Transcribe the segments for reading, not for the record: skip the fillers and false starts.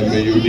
MAUD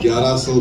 1100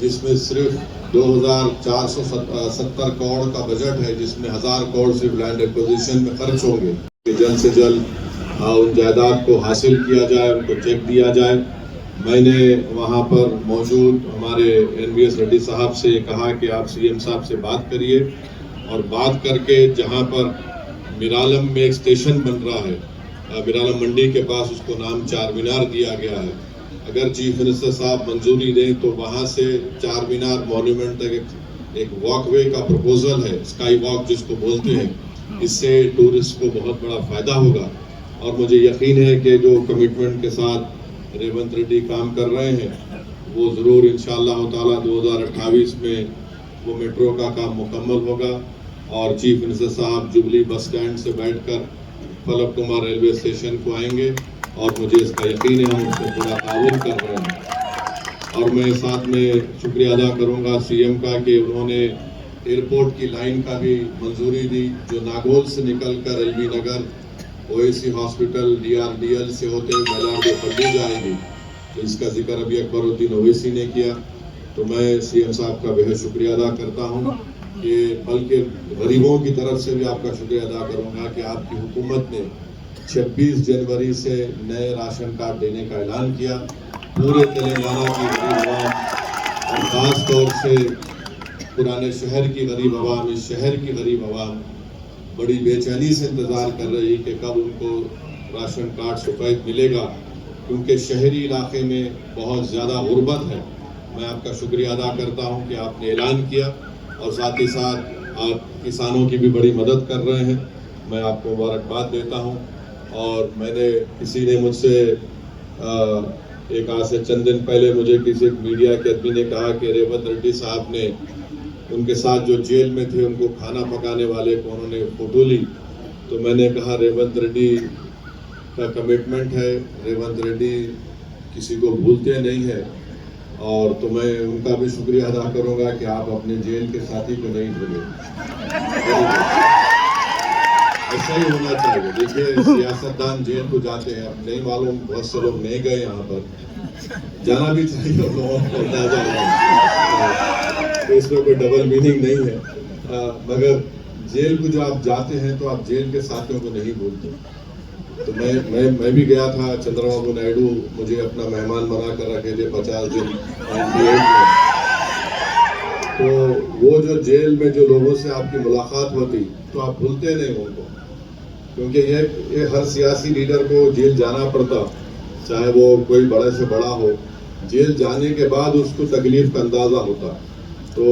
جس میں صرف 2470 کروڑ کا بجٹ ہے، جس میں 1000 کروڑ صرف لینڈ ایکوزیشن میں خرچ ہوں گے کہ جلد سے جلد ان جائیداد کو حاصل کیا جائے، ان کو چیک دیا جائے۔ میں نے وہاں پر موجود ہمارے NVS ریڈی صاحب سے کہا کہ آپ CM صاحب سے بات کریے، اور بات کر کے جہاں پر میرالم میں ایک اسٹیشن بن رہا ہے، میرالم منڈی کے پاس، اس کو نام چار مینار دیا گیا ہے، اگر چیف منسٹر صاحب منظوری دیں تو وہاں سے چار مینار مونیومنٹ تک ایک واک وے کا پروپوزل ہے، اسکائی واک جس کو بولتے ہیں۔ اس سے ٹورسٹ کو بہت بڑا فائدہ ہوگا، اور مجھے یقین ہے کہ جو کمٹمنٹ کے ساتھ ریونت ریڈی کام کر رہے ہیں وہ ضرور انشاءاللہ تعالی 2028 میں وہ میٹرو کا کام مکمل ہوگا، اور چیف منسٹر صاحب جبلی بس اسٹینڈ سے بیٹھ کر پلک کمار ریلوے اسٹیشن کو آئیں گے، اور مجھے اس کا یقین ہے ہم اس کو پورا تعاون کر رہے ہیں۔ اور میں ساتھ میں شکریہ ادا کروں گا CM کا کہ انہوں نے ایئرپورٹ کی لائن کا بھی منظوری دی، جو ناگول سے نکل کر LB Nagar OAC hospital DRDL سے ہوتے ہوئے میلار پلی جائے گی، تو اس کا ذکر ابھی اکبر الدین اویسی نے کیا۔ تو میں CM صاحب کا بہت شکریہ ادا کرتا ہوں، کہ بلکہ غریبوں کی طرف سے بھی آپ کا شکریہ ادا کروں گا کہ آپ کی حکومت نے 26 جنوری سے نئے راشن کارڈ دینے کا اعلان کیا۔ پورے تلنگانہ کی غریب عوام، اور خاص طور سے پرانے شہر کی غریب عوام، اس شہر کی غریب عوام بڑی بے چینی سے انتظار کر رہی کہ کب ان کو راشن کارڈ سفید ملے گا، کیونکہ شہری علاقے میں بہت زیادہ غربت ہے۔ میں آپ کا شکریہ ادا کرتا ہوں کہ آپ نے اعلان کیا، اور ساتھ ہی ساتھ آپ کسانوں کی بھی بڑی مدد کر رہے ہیں، میں آپ کو مبارکباد دیتا ہوں۔ اور میں نے کسی نے مجھ سے ایک آج سے چند دن پہلے مجھے کسی میڈیا کے آدمی نے کہا کہ ریونت ریڈی صاحب نے ان کے ساتھ جو جیل میں تھے ان کو کھانا پکانے والے کو انہوں نے فوٹو لی، تو میں نے کہا ریونت ریڈی کا کمٹمنٹ ہے، ریونت ریڈی کسی کو بھولتے نہیں ہے، اور تو میں ان کا بھی شکریہ ادا کروں گا کہ آپ اپنے جیل کے ساتھی کو نہیں بھولے۔ ایسا ہی ہونا چاہیے۔ دیکھیے سیاستدان جیل کو جاتے ہیں، اب نہیں معلوم بہت سے لوگ نہیں گئے یہاں پر، جانا بھی چاہیے اور لوگوں کو اندازہ ہے، اس میں کوئی ڈبل میننگ نہیں ہے، مگر جیل کو جو آپ جاتے ہیں تو آپ جیل کے ساتھیوں کو نہیں بھولتے۔ تو میں بھی گیا تھا، چندرا بابو نائیڈو مجھے اپنا مہمان بنا کر رکھے تھے 50 دن 98 میں، تو وہ جو جیل میں جو لوگوں سے آپ کی ملاقات ہوتی تو آپ بھولتے نہیں ان کو، کیونکہ یہ ہر سیاسی لیڈر کو جیل جانا پڑتا، چاہے وہ کوئی بڑے سے بڑا ہو، جیل جانے کے بعد اس کو تکلیف کا اندازہ ہوتا۔ تو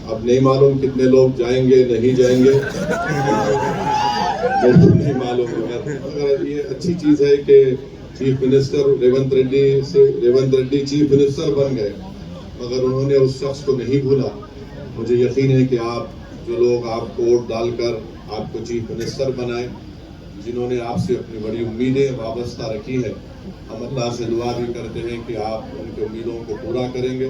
اب نہیں معلوم کتنے لوگ جائیں گے نہیں جائیں گے، نہیں معلوم، مگر یہ اچھی چیز ہے کہ chief minister Revanth Reddy chief minister بن گئے، مگر انہوں نے اس شخص کو نہیں بھولا۔ مجھے یقین ہے کہ آپ جو لوگ آپ کو ووٹ ڈال کر آپ کو چیف منسٹر بنائے، جنہوں نے آپ سے اپنی بڑی امیدیں وابستہ رکھی ہیں، ہم اللہ سے دعا بھی کرتے ہیں کہ آپ ان کی امیدوں کو پورا کریں گے،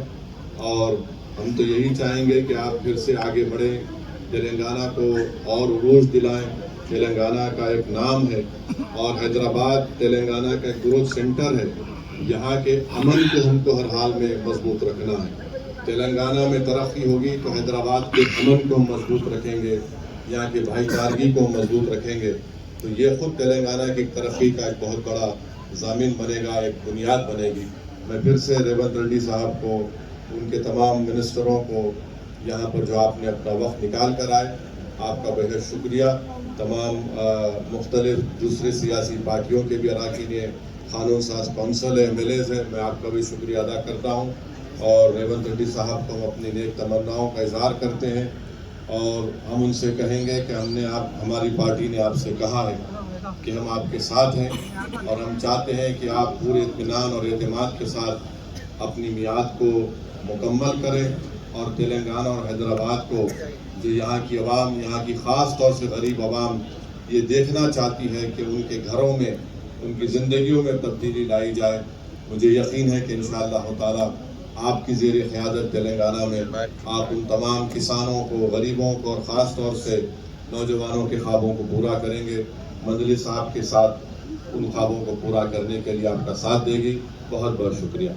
اور ہم تو یہی چاہیں گے کہ آپ پھر سے آگے بڑھیں، تلنگانہ کو اور عروج دلائیں۔ تلنگانہ کا ایک نام ہے، اور حیدرآباد تلنگانہ کا ایک گروتھ سینٹر ہے، یہاں کے امن کو ہم کو ہر حال میں مضبوط رکھنا ہے۔ تلنگانہ میں ترقی ہوگی تو حیدرآباد کے امن کو ہم مضبوط رکھیں گے، یہاں کے بھائی چارگی کو ہم مضبوط رکھیں گے، تو یہ خود تلنگانہ کی ترقی کا ایک بہت بڑا ضامن بنے گا، ایک بنیاد بنے گی۔ میں پھر سے ریونت ریڈی صاحب کو، ان کے تمام منسٹروں کو، یہاں پر جو آپ نے اپنا وقت نکال کر آئے، آپ کا بہت شکریہ۔ تمام مختلف دوسری سیاسی پارٹیوں کے بھی اراکین ہیں، قانون ساز کونسل ہے، MLAs ہیں، میں آپ کا بھی شکریہ ادا کرتا ہوں، اور ریونت ریڈی صاحب کو ہم اپنی نیک تمناؤں کا اظہار کرتے ہیں، اور ہم ان سے کہیں گے کہ ہماری پارٹی نے آپ سے کہا ہے کہ ہم آپ کے ساتھ ہیں، اور ہم چاہتے ہیں کہ آپ پورے اطمینان اور اعتماد کے ساتھ اپنی میعاد کو مکمل کریں، اور تلنگانہ اور حیدرآباد کو، جو یہاں کی عوام، یہاں کی خاص طور سے غریب عوام یہ دیکھنا چاہتی ہے کہ ان کے گھروں میں، ان کی زندگیوں میں تبدیلی لائی جائے۔ مجھے یقین ہے کہ انشاءاللہ تعالی آپ کی زیر قیادت تلنگانہ میں آپ ان تمام کسانوں کو، غریبوں کو، اور خاص طور سے نوجوانوں کے خوابوں کو پورا کریں گے۔ منڈلی صاحب کے ساتھ ان خوابوں کو پورا کرنے کے لیے آپ کا ساتھ دے گی۔ بہت بہت شکریہ۔